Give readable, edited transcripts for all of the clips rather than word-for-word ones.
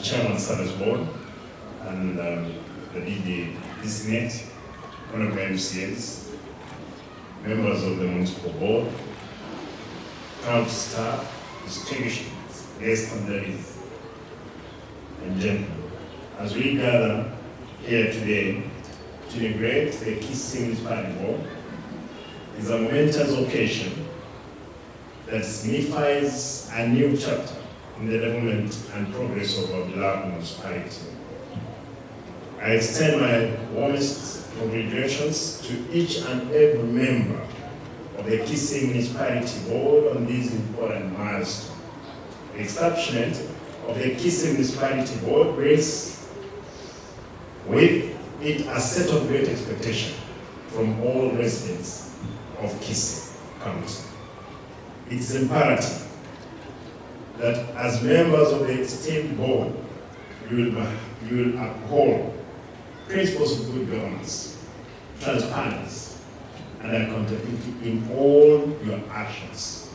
Chairman Service Board, and the DG designate, honorable MCAs, members of the Municipal Board, county staff, distinguished guests and ladies and gentlemen. As we gather here today to inaugurate the Gusii Municipal Board, is a momentous occasion that signifies a new chapter in the development and progress of our beloved municipality. I extend my warmest congratulations to each and every member of the Gusii Municipality Board on this important milestone. The establishment of the Gusii Municipality Board brings with it a set of great expectation from all residents of Gusii County. It's imperative that as members of the esteemed board, you will uphold principles of good governance, transparency, and accountability in all your actions.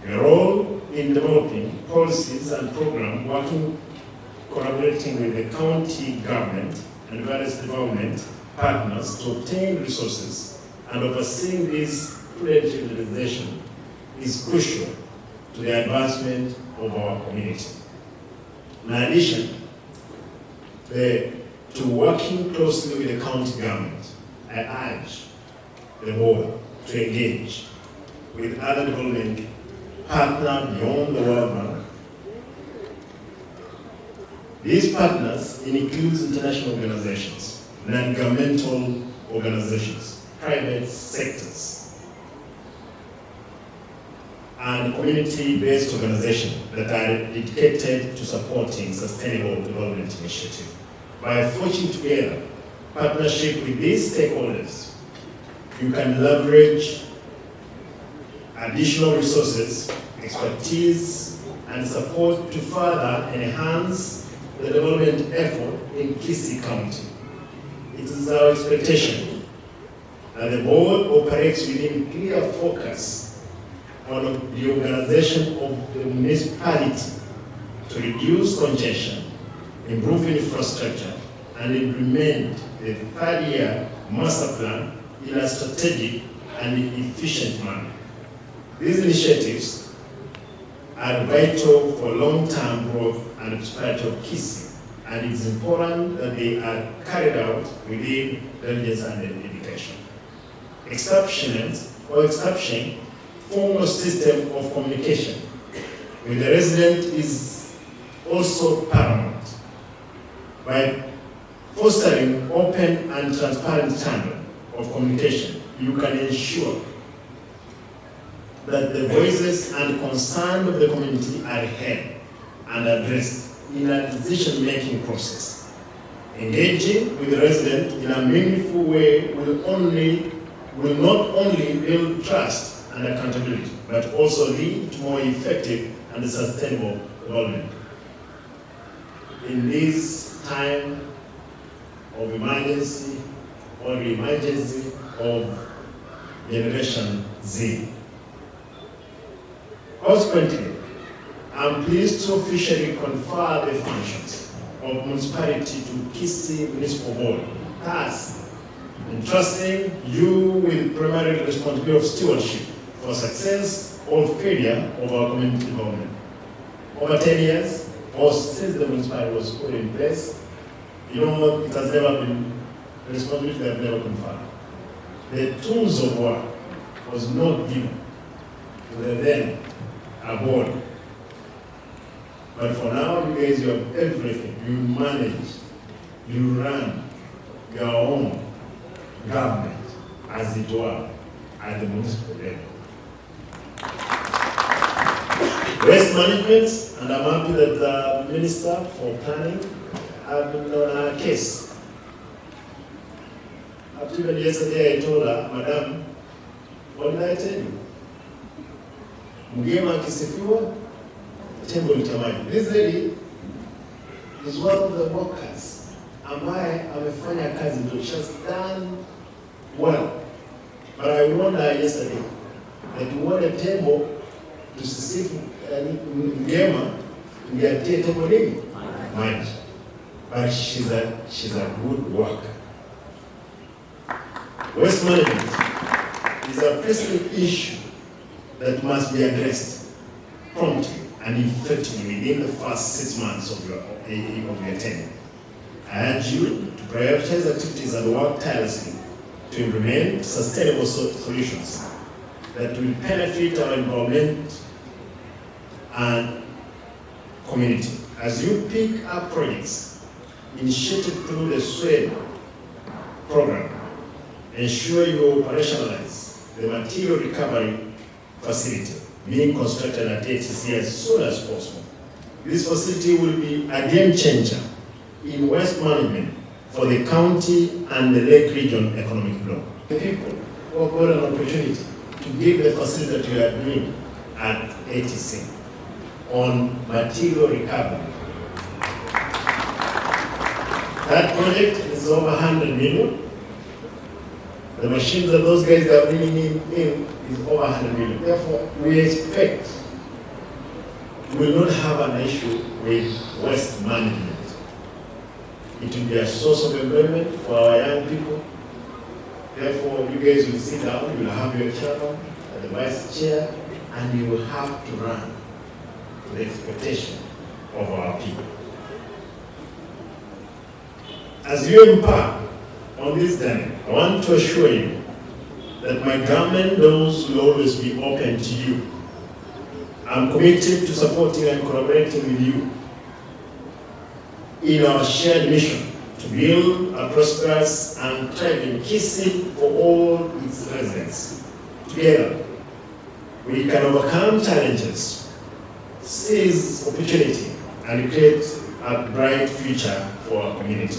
Your role in developing policies and programs, collaborating with the county government and various development partners to obtain resources and overseeing this prudent utilization is crucial to the advancement of our community. In addition to working closely with the county government, I urge the board to engage with other development partners beyond the World Bank. These partners include international organizations, non-governmental organizations, private sectors, and community-based organizations that are dedicated to supporting sustainable development initiatives. By forging together partnership with these stakeholders, you can leverage additional resources, expertise, and support to further enhance the development effort in Gusii County. It is our expectation that the board operates within clear focus on the organization of the municipality to reduce congestion, improve infrastructure, and implement the third-year master plan in a strategic and efficient manner. These initiatives are vital for long-term growth and prosperity of Gusii, and it's important that they are carried out within diligence and dedication. Establishing formal system of communication with the resident is also paramount. By fostering open and transparent channel of communication, you can ensure that the voices and concerns of the community are heard and addressed in a decision-making process. Engaging with the resident in a meaningful way will not only build trust and accountability, but also lead to more effective and sustainable development. In this time of emergency or the emergency of Generation Z. Consequently, I'm pleased to officially confer the functions of municipality to Gusii Municipal Board, thus entrusting you with primary responsibility of stewardship for success or failure of our community development. Over 10 years, or since the municipality was put in place, it has never been, the responsibility have never conferred. The tools of work was not given to the then board. But for now, you guys, you have everything. You manage, you run your own government, as it were, at the municipal level. Waste management, and I'm happy that the Minister for Planning have been on our case. Up to even yesterday, I told her, Madam, what did I tell you? Mgema akisifiwa, tembo litamani. This lady is one of the workers ambaye amefanya kazi nzuri. She has done well. But I warned her yesterday that you want a tembo tusisifu Mgema Ndiatie temo nini? Maji. But she's a good worker. Waste management is a pressing issue that must be addressed promptly and effectively within the first 6 months of your tenure. I urge you to prioritize activities and work tirelessly to implement sustainable solutions that will benefit our environment and community. As you pick up projects initiated through the SWED program, ensure you operationalize the material recovery facility being constructed at ATC as soon as possible. This facility will be a game changer in waste management for the county and the Lake Region economic block. The people who have got an opportunity to give the facility that we are doing at ATC on material recovery. That project is over 100 million. The machines that those guys are bringing in is over 100 million. Therefore, we expect we will not have an issue with waste management. It will be a source of employment for our young people. Therefore, you guys will sit down, you will have your chairman and the vice chair, and you will have to run to the expectation of our people. As you embark on this journey, I want to assure you that my government doors will always be open to you. I'm committed to supporting and collaborating with you in our shared mission to build a prosperous and thriving Gusii for all its residents. Together, we can overcome challenges, seize opportunity, and create a bright future for our community.